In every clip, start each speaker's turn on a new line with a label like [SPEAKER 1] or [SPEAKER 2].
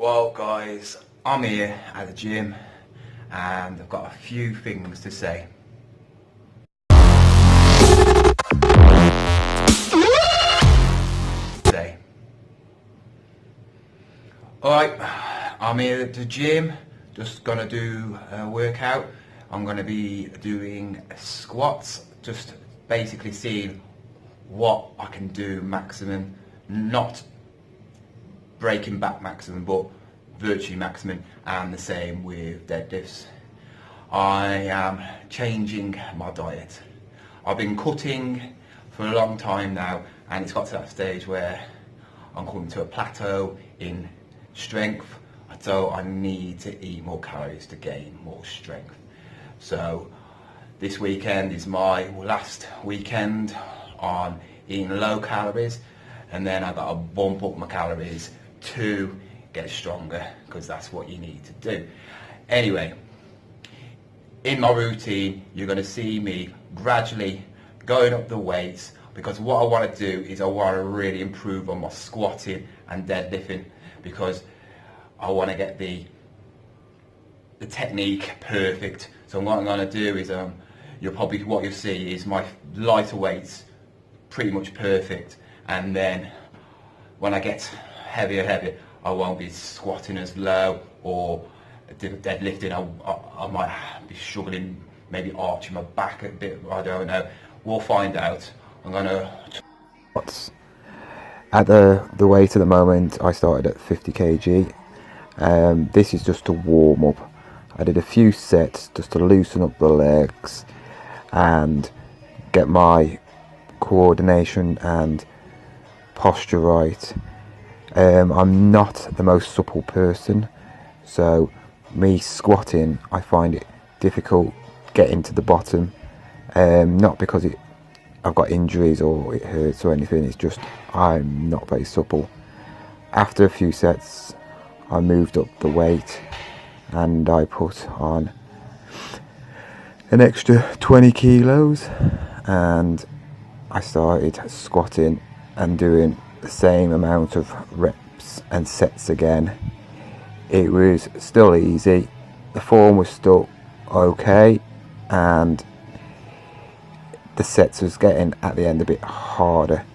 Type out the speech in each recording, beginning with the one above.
[SPEAKER 1] Well guys, I'm here at the gym and I've got a few things to say. Alright, I'm here at the gym, just gonna do a workout. I'm gonna be doing squats, just basically seeing what I can do maximum, not breaking back maximum, but virtually maximum, and the same with deadlifts. I am changing my diet. I've been cutting for a long time now, and it's got to that stage where I'm coming to a plateau in strength, so I need to eat more calories to gain more strength. So this weekend is my last weekend on eating low calories, and then I've got to bump up my calories to get stronger, because that's what you need to do. Anyway, in my routine you're going to see me gradually going up the weights, because what I want to do is I want to really improve on my squatting and deadlifting, because I want to get the technique perfect. So what I'm going to do is what you'll see is my lighter weights pretty much perfect, and then when I get heavier, I won't be squatting as low or deadlifting. I might be struggling, maybe arching my back a bit, I don't know. We'll find out. I'm gonna...
[SPEAKER 2] At the weight at the moment, I started at 50 kg. This is just to warm up. I did a few sets just to loosen up the legs and get my coordination and posture right. I'm not the most supple person, so me squatting, I find it difficult getting to the bottom. Not because I've got injuries or it hurts or anything, it's just I'm not very supple. After a few sets I moved up the weight and I put on an extra 20 kilos and I started squatting and doing the same amount of reps and sets again. It was still easy, the form was still okay, and the sets was getting at the end a bit harder.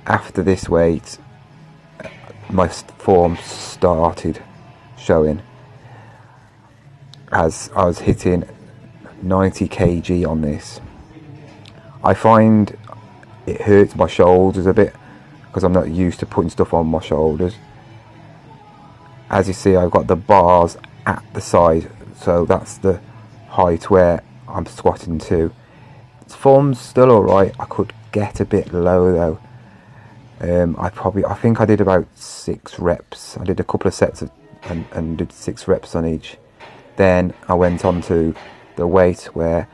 [SPEAKER 2] After this weight my form started showing as I was hitting 90 kg on this. I find it hurts my shoulders a bit because I'm not used to putting stuff on my shoulders. As you see, I've got the bars at the side, so that's the height where I'm squatting to. Form's still alright. I could get a bit lower though. I think I did about 6 reps. I did a couple of sets and did 6 reps on each. Then I went on to the weight where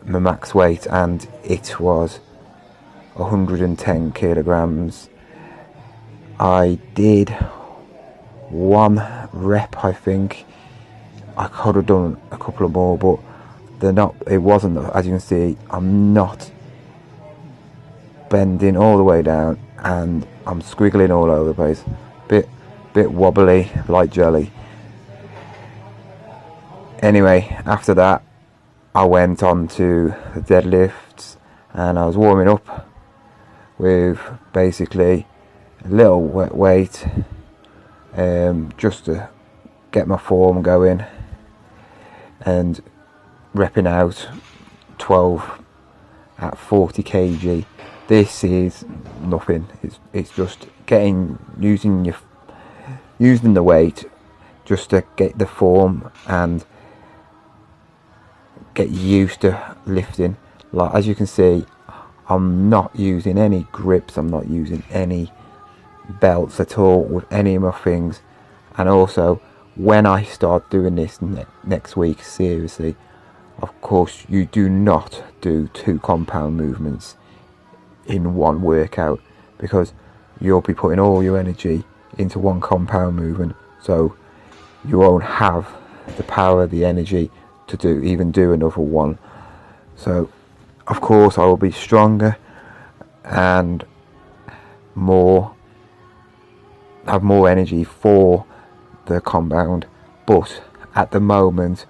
[SPEAKER 2] my max weight, and it was 110 kilograms. I did 1 rep, I think. I could have done a couple of more, but it wasn't, as you can see, I'm not bending all the way down and I'm squiggling all over the place. Bit wobbly like jelly. Anyway, after that I went on to the deadlifts and I was warming up with basically a little weight, just to get my form going, and repping out 12 at 40 kg. This is nothing. It's just using the weight just to get the form and get used to lifting. Like, as you can see, I'm not using any grips, I'm not using any belts at all with any of my things. And also, when I start doing this next week, seriously, of course you do not do 2 compound movements in one workout, because you'll be putting all your energy into 1 compound movement, so you won't have the power, the energy to even do another one. So of course I will be stronger and more have more energy for the compound. But at the moment,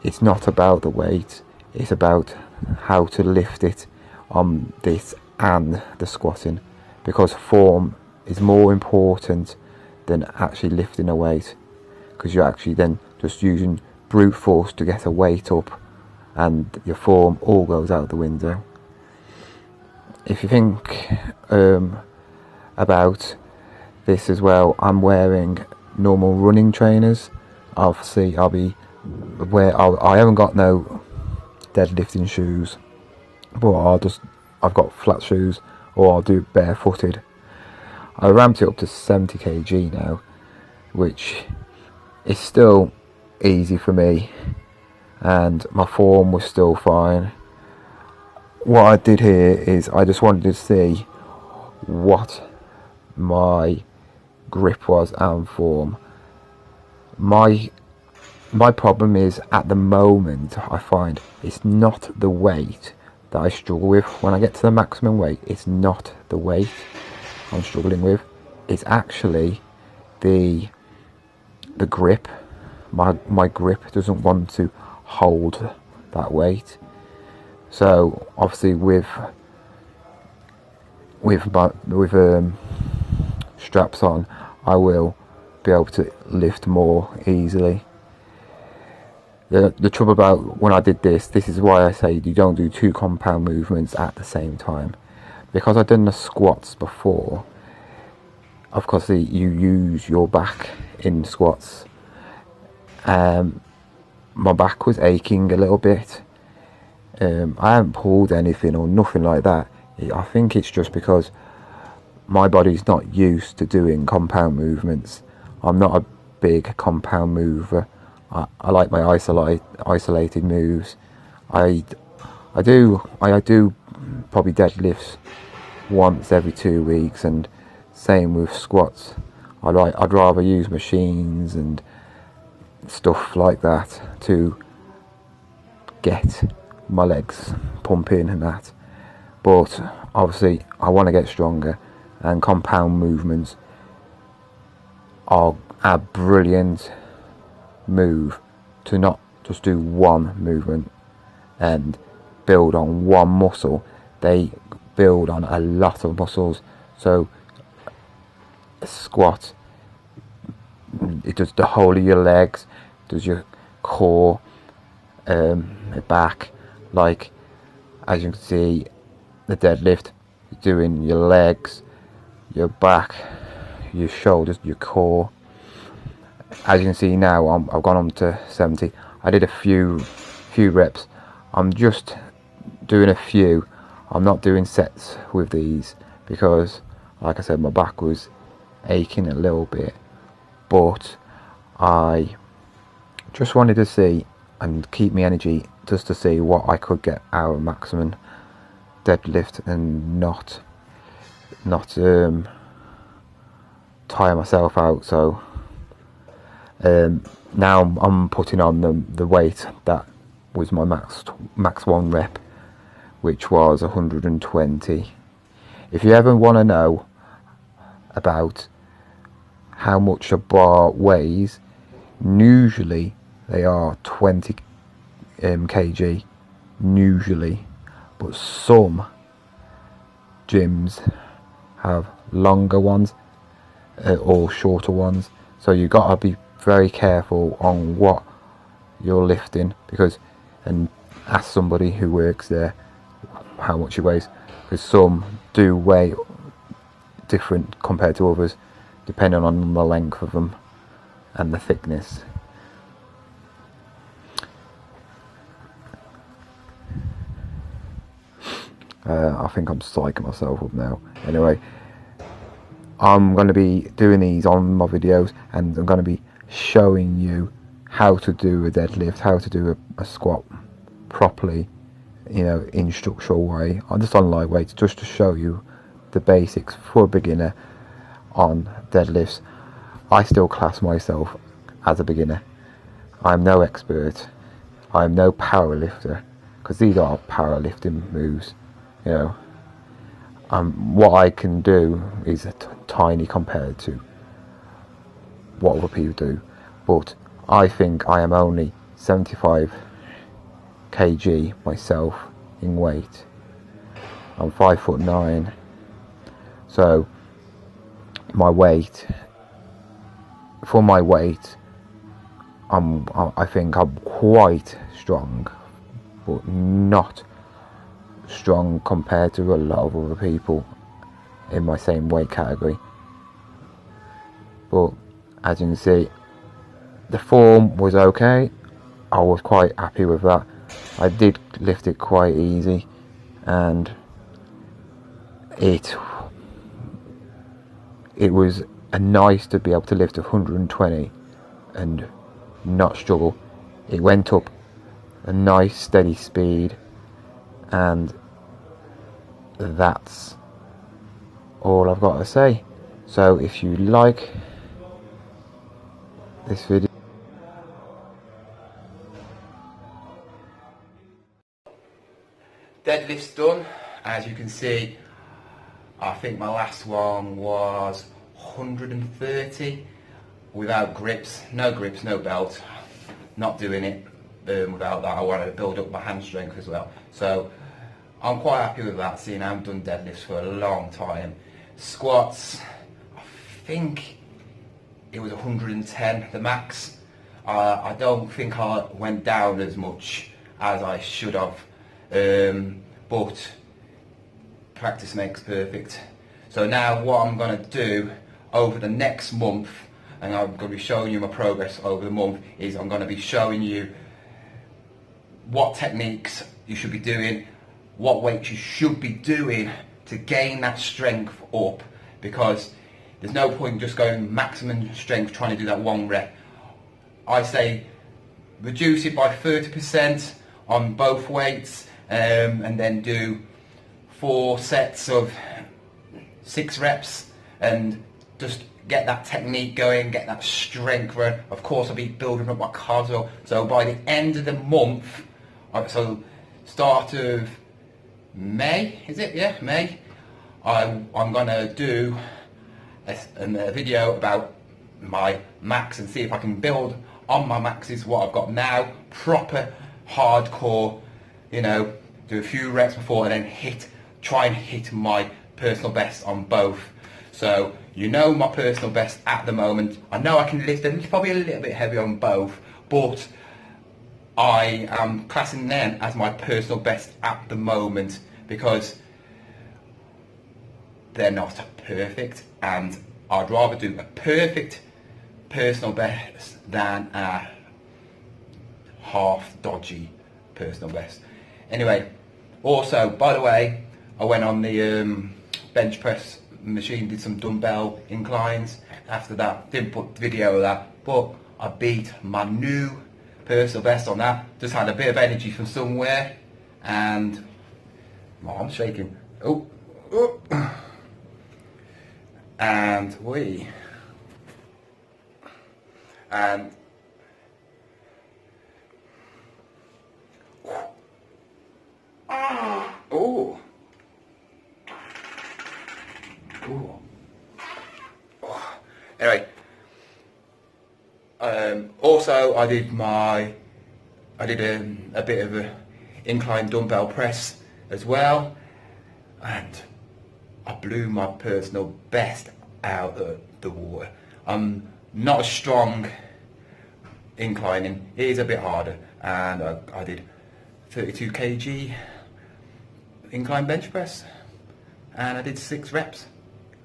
[SPEAKER 2] it's not about the weight, it's about how to lift it on this and the squatting, because form is more important than actually lifting a weight, because you're actually then just using brute force to get a weight up and your form all goes out the window. If you think about this as well, I'm wearing normal running trainers. Obviously I haven't got no deadlifting shoes, but I've got flat shoes, or I'll do barefooted. I ramped it up to 70 kg now, which is still easy for me, and my form was still fine. What I did here is I just wanted to see what my grip was and form. My problem is, at the moment, I find it's not the weight that I struggle with. When I get to the maximum weight, it's not the weight I'm struggling with, it's actually the grip. My grip doesn't want to hold that weight. So obviously with straps on, I will be able to lift more easily. The trouble about when I did this is why I say you don't do two compound movements at the same time. Because I've done the squats before, of course you use your back in squats. My back was aching a little bit. I haven't pulled anything or nothing like that. I think it's just because my body's not used to doing compound movements. I'm not a big compound mover. I like my isolated moves. I do probably deadlifts once every 2 weeks, and same with squats. I'd rather use machines and stuff like that to get my legs pumping and that. But obviously I want to get stronger, and compound movements are a brilliant move to not just do one movement and build on one muscle. They build on a lot of muscles. So a squat, it does the whole of your legs, does your core, back. Like as you can see, the deadlift, you're doing your legs, your back, your shoulders, your core. As you can see now, I've gone on to 70. I did a few reps. I'm just doing a few. I'm not doing sets with these because, like I said, my back was aching a little bit. But I just wanted to see and keep my energy just to see what I could get out of maximum deadlift and not tire myself out. So now I'm putting on the weight that was my max one rep, which was 120. If you ever want to know about how much a bar weighs, usually they are 20 kg usually, but some gyms have longer ones or shorter ones, so you got to be very careful on what you're lifting, and ask somebody who works there how much it weighs, because some do weigh different compared to others depending on the length of them and the thickness. I think I'm psyching myself up now. Anyway, I'm going to be doing these on my videos, and I'm going to be showing you how to do a deadlift, how to do a squat properly, in structural way. I'm just on lightweight, just to show you the basics for a beginner on deadlifts. I still class myself as a beginner. I'm no expert. I'm no power lifter, because these are powerlifting moves. What I can do is tiny compared to what other people do, but I think I am only 75 kg myself in weight. I'm 5'9", so my weight, for my weight, I think I'm quite strong, but not strong compared to a lot of other people in my same weight category. But as you can see, the form was okay. I was quite happy with that. I did lift it quite easy, and it was nice to be able to lift 120 and not struggle. It went up a nice steady speed, and that's all I've got to say. So if you like this video,
[SPEAKER 1] Deadlift's done. As you can see, I think my last one was 130 without grips, no belt. Not doing it without that. I wanted to build up my hand strength as well. So I'm quite happy with that, seeing I haven't done deadlifts for a long time. Squats, I think it was 110, the max. I don't think I went down as much as I should have, but practice makes perfect. So now what I'm going to do over the next month, and I'm going to be showing you my progress over the month, is I'm going to be showing you what techniques you should be doing, what weights you should be doing to gain that strength up, because there's no point just going maximum strength trying to do that one rep. I say reduce it by 30% on both weights, and then do 4 sets of 6 reps, and just get that technique going, get that strength going. Of course, I'll be building up my cardio. So by the end of the month, so start of May, is it? Yeah, May. I'm gonna do a video about my max and see if I can build on my maxes, what I've got now, proper hardcore, you know, do a few reps before and then try and hit my personal best on both. So you know my personal best at the moment. I know I can lift them, probably a little bit heavy on both, but I am classing them as my personal best at the moment because they're not perfect, and I'd rather do a perfect personal best than a half dodgy personal best. Anyway, also, by the way, I went on the bench press machine, did some dumbbell inclines. After that, didn't put video of that, but I beat my new personal best on that. Just had a bit of energy from somewhere, and my arm's shaking. Oh, and anyway, also I did a bit of a incline dumbbell press as well, and I blew my personal best out of the water. I'm not as strong inclining, it is a bit harder, and I did 32 kg incline bench press, and I did 6 reps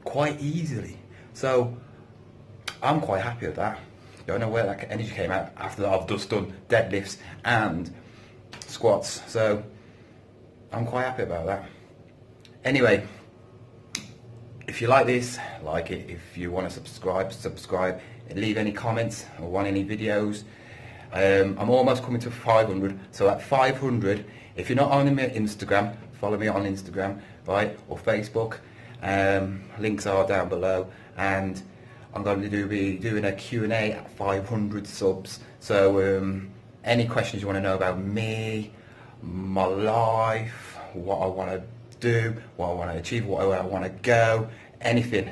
[SPEAKER 1] quite easily. So I'm quite happy with that. Don't know where that energy came out after that. I've just done deadlifts and squats, so I'm quite happy about that. Anyway, if you like this, like it. If you want to subscribe, and leave any comments or want any videos. I'm almost coming to 500, so at 500, if you're not on my Instagram, follow me on Instagram, right, or Facebook. Links are down below, and I'm going to be doing a Q&A at 500 subs. So any questions you want to know about me, my life, what I want to do, what I want to achieve, where I want to go, anything,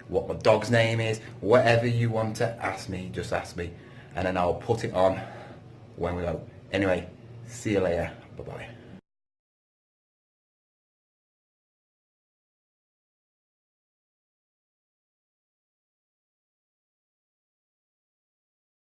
[SPEAKER 1] what my dog's name is, whatever you want to ask me, just ask me, and then I'll put it on when we go. Anyway, see you later. Bye bye.